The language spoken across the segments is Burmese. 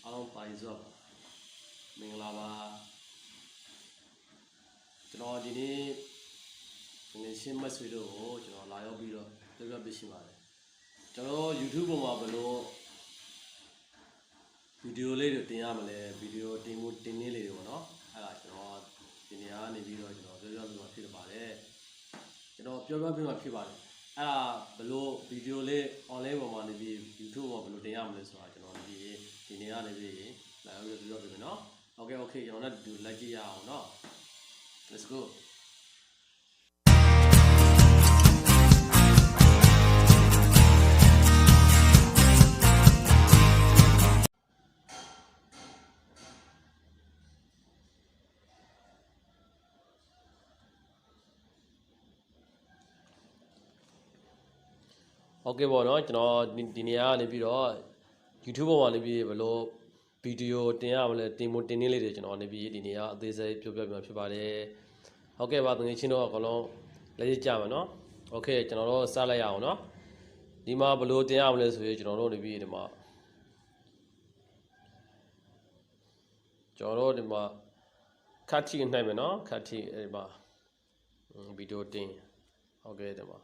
Along Pais of Minglava Dini Shimas video, Lio Bido, the Bishima. YouTube below video later, Tiamale, video Timu Tinili, no? I like Tiniani video, the other about it. Pure people below video lay on labor money, YouTube or below the ambulance, the Tiniani, okay, you're not do like it or not. Let's go. Okay, Dinia, YouTube one be below video, Timu Tinili, on the Dinia, this is a okay, about the Chino Colon, Lady Jamano. Okay, General Salaya, no? Dima below the ambulance, which don't be the mark. Joro the mark. Catching in time, no? Catching a bar. Video thing. Okay, the mark.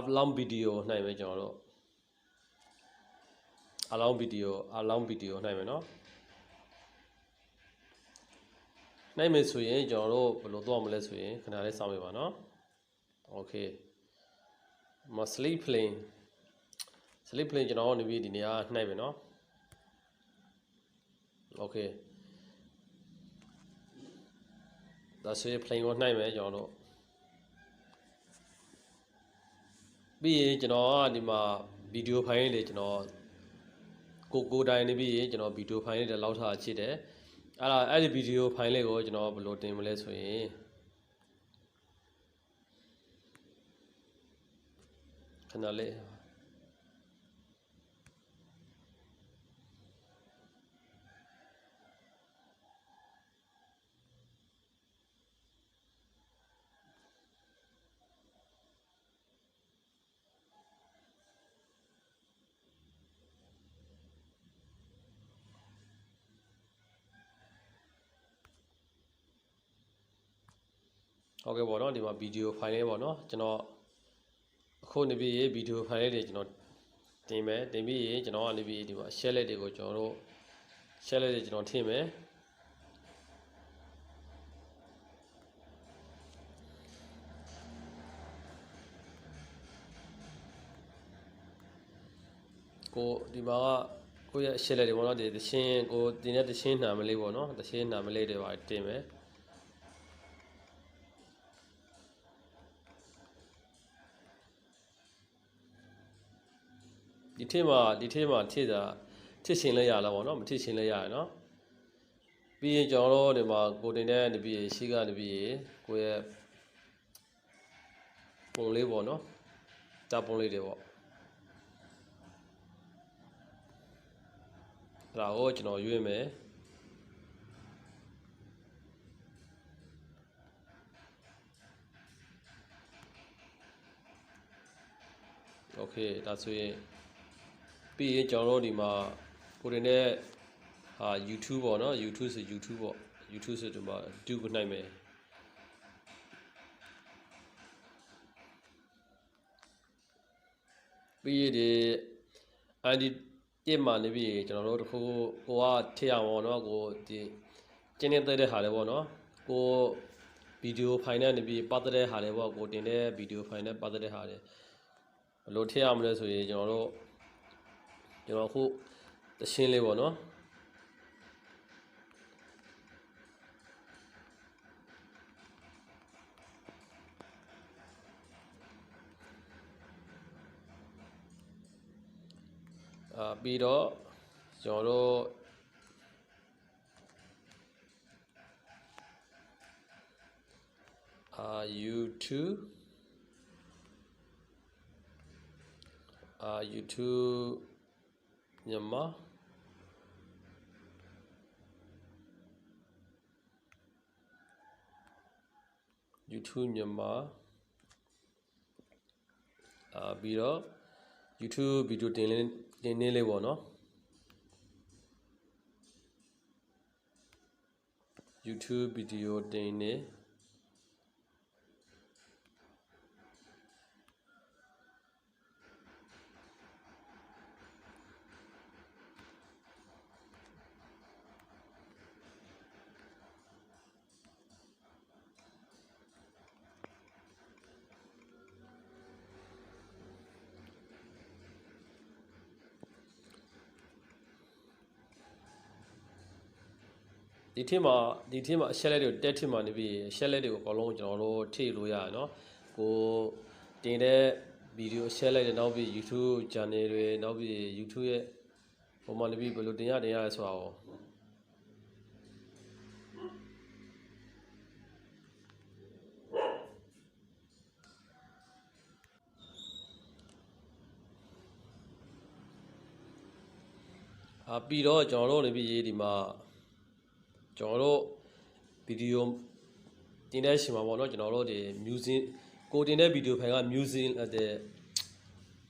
Long video, name Joro. Along video, name, no? Name is Sway, Joro, below the ambulance, can I some no? Okay. Must sleep playing. Sleep playing, you know, on the video, name, no? Okay. That's why playing on name, you know. Be the video file, go down the video file, the loud chide. I video file go, below them less way. Canale. Okay, the video file, video file, team, they be, shell it, go, shell it, team, go, the bar, go, shell it, one of the same, go, the same, namely, the same, namely, the white team, The tema, teaching layer, teaching layer, no? Be Joro, the mark, go in there, the be, she got to be, where only one, no? Tap only the walk. Rao, you may. Okay, that's way. Be Joro, the mark, put in there, YouTube or no? YouTube is YouTube is do good night, me. Be the and it man be who are tear one or go the genital had one go video finance be battery had go in there video finance battery had a low tear amulets with who the shinley one no beat up Joro YouTube Yama YouTube Yama beat up YouTube video တင်နေလေးပေါ့နော် YouTube video တင်နေဒီထက်မှာအချက်လက်တွေကိုတက်ထစ်မှာနေပြီးအချက်လက်တွေကိုအကုန်လုံးကျွန်တော်တို့ထိလို့ရတယ်เนาะကိုတင်တဲ့ဗီဒီယိုအချက်လက်တွေနောက်ပြီး YouTube channel တွေနောက်ပြီး YouTube ရဲ့ဟိုမှာနေပြီးဘယ်လိုတင်ရလဲဆိုတာကိုပြီးတော့ကျွန်တော်တို့နေပြီးဒီမှာကျွန်တော်တို့ဗီဒီယိုတင်တဲ့ရှင်မှာပေါ့နော်ကျွန်တော်တို့ဒီ music ကိုတင်တဲ့ဗီဒီယိုဖိုင်က music တဲ့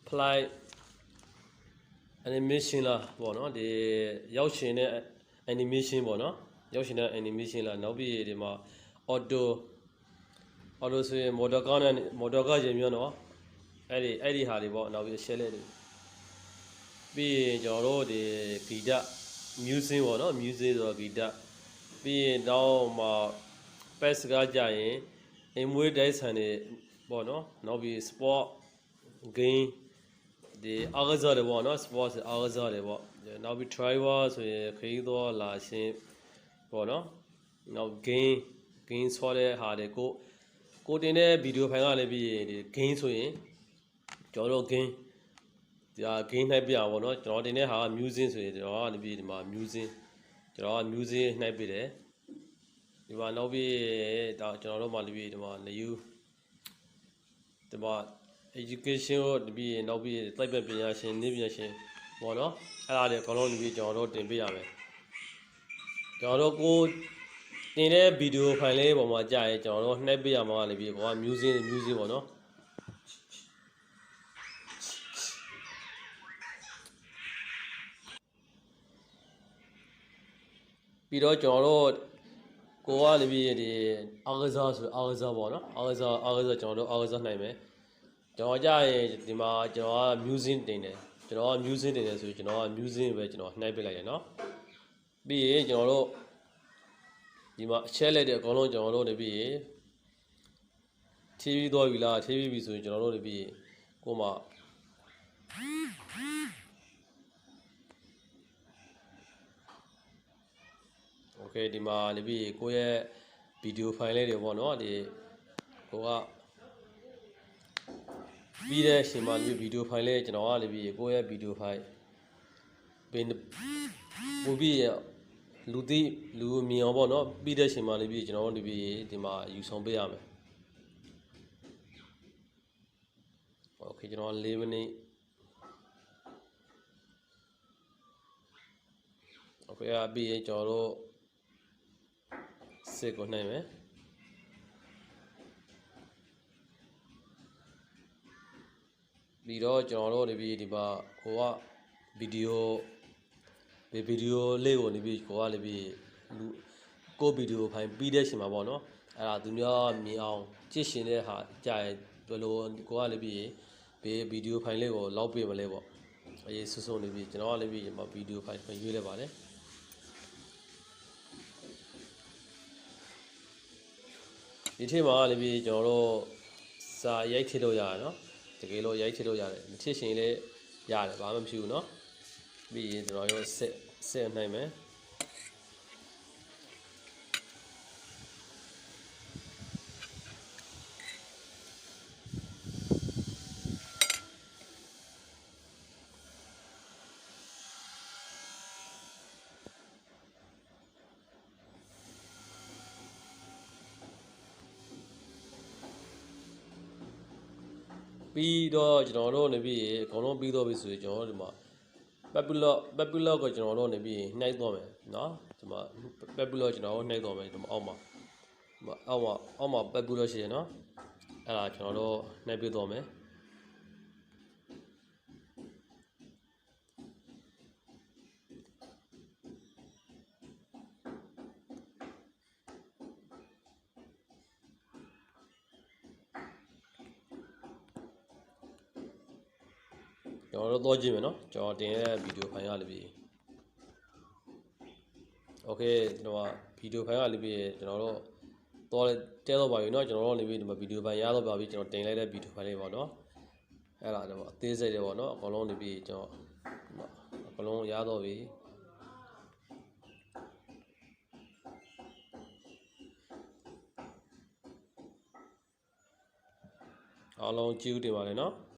fly animation လားပေါ့နော်ဒီရောက်ရှင်တဲ့ animation ပေါ့နော်ရောက်ရှင်တဲ့ animation လားနောက်ပြီးဒီမှာ auto ဆိုရင် motor car ရင်မျိုးနော်အဲ့ဒီဟာတွေပေါ့နောက်ပြီး share လေးတွေပြီးရင်ကျွန်တော်တို့ဒီဂီတ music ပေါ့နော် music ဆိုတော့ဂီတပြီးရင်တော့မှ pass ကကြရင်အိမ်မွေးတိုက်ဆန်တွေပေါ့နော်နောက်ပြီး sport game ဒီအားကစားတွေပေါ့နော် sport အားကစားတွေပေါ့နောက်ပြီး driver ဆိုရင်ခရီးသွားလာရှင်ပေါ့နော်နောက် game ဆောတဲ့ဟာတွေကိုတင်တဲ့ဗီဒီယိုဖိုင်ကလည်းပြီးရင်ဒီ game ဆိုရင်ကျွန်တော်တို့ game ဒီဟာ game နှိုက်ပြပါတော့ကျွန်တော်တင်တဲ့ဟာက music ဆိုရင်ကျွန်တော်ကနေပြီးဒီမှာ music ကျွန်တော်က music နှိုက်ပြတယ်ဒီမှာနောက်ပြီးဒါကျွန်တော်တို့မှလည်းပြီးဒီမှာ new ဒီမှာ education ကိုဒီပြီးနောက်ပြီးတိုက်ပတ်ပညာရှင်နေပညာရှင်ပေါ့နော်အဲ့ဒါတွေအကုန်လုံးဒီပြီးကျွန်တော်တို့တင်ပြရမယ်ကျွန်တော်တို့ကိုတင်တဲ့ဗီဒီယိုဖိုင်လေးပေါ်မှာကြာရင်ကျွန်တော်တို့နှိုက်ပြရမှာလည်းပြီးကွာ music ပေါ့နော်ပြီးတော့ကျွန်တော်တို့ကိုကလည်းပြီးဒီအားကစားဆိုအားကစားပေါ့နော်အားကစားကျွန်တော်တို့အားကစားနိုင်မယ်ကျွန်တော်ကြာရင်ဒီမှာကျွန်တော်က music တင်တယ်ဆိုရင်ကျွန်တော်က music ပဲကျွန်တော်နှိုက်ပြလိုက်ရနော်ပြီးရင်ကျွန်တော်တို့ဒီမှာအချက်လက်တွေအကုန်လုံးကျွန်တော်တို့နေပြီးTV သွားပြီလား TV ပြီဆိုရင်ကျွန်တော်တို့နေပြီးကိုမှโอเคဒီမှာနေပြီးကိုရဲ့ဗီဒီယိုဖိုင်လေးတွေပေါ့နော်ဒီကိုကပြီးတဲ့ရှင်မှာဗီဒီယိုဖိုင်လေးကျွန်တော်ကလည်းပြီးကိုရဲ့ဗီဒီယိုဖိုင်ပင်ပူပြီးလူမြင်အောင်ပေါ့နော်ပြီးတဲ့ရှင်မှာလည်းပြီးကျွန်တော်တို့လည်းပြီးဒီမှာယူဆောင်ပေးရမယ်โอเคကျွန်တော်4မိနစ်โอเคပြီးရင်ကျွန်တော်တို့စစ်ကိုနှိုက်မယ်ပြီးတော့ကျွန်တော်တို့နေပြီးဒီမှာကိုကဗီဒီယိုလေးကိုနေပြီးကိုကလည်းပြီးကိုဗီဒီယိုဖိုင်ပြီးတဲ့ချိန်မှာပေါ့နော်အဲ့ဒါသူများမြင်အောင်ကြည့်ရှင်တဲ့ဟာကြာရင်ဘယ်လိုကိုကလည်းပြီးဗီဒီယိုဖိုင်လေးကိုလောက်ပြမလဲပေါ့အေးစွနေပြီးကျွန်တော်ကလည်းပြီးဗီဒီယိုဖိုင်ရွေးလိုက်ပါတယ်ဒီထက်မှာလည်းပြီးကျွန်တော်တို့စာရိုက်ထည့်လို့ရတယ်နော်တကယ်လို့ရိုက်ထည့်လို့ရတယ်မထည့်ရှင်လည်းရတယ်ဘာမှမဖြစ်ဘူးနော်ပြီးရင်ကျွန်တော်ရောဆက်နိုင်မယ်ပြီးတော့ကျွန်တော်တို့နေပြီးအကုန်လုံးပြီးတော့ပြီဆိုရင်ကျွန်တော်တို့ဒီမှာ popular ကိုကျွန်တော်တို့နေပြီးနှိုက်သွားမယ်နော်ဒီမှာ popular ကျွန်တော်တို့နှိုက်သွားမယ်ဒီမှာအောက်မှာ popular ရှိရနော်အဲ့ဒါကျွန်တော်တို့နှိုက်ပြသွားမယ် ကျွန်တော်တို့တော့ကြည့်မယ်နော်ကျွန်တော်တင်ရတဲ့ဗီဒီယိုဖိုင်ကလည်းပြီး Okay ကျွန်တော်ဗီဒီယိုဖိုင်ကလည်းပြီးကျွန်တော်တို့တော့တဲတော့ပါပြီနော်ကျွန်တော်တို့လည်းပြီးဒီမှာဗီဒီယိုဖိုင်ရတော့ပါပြီကျွန်တော်တင်လိုက်တဲ့ဗီဒီယိုဖိုင်လေးပေါ့နော်အဲ့ဒါတော့အသေးစိတ်တွေပေါ့နော်အကုန်လုံးလည်းပြီးကျွန်တော်အကုန်လုံးရတော့ပြီအားလုံးကြည့်ဦးတင်ပါလေနော်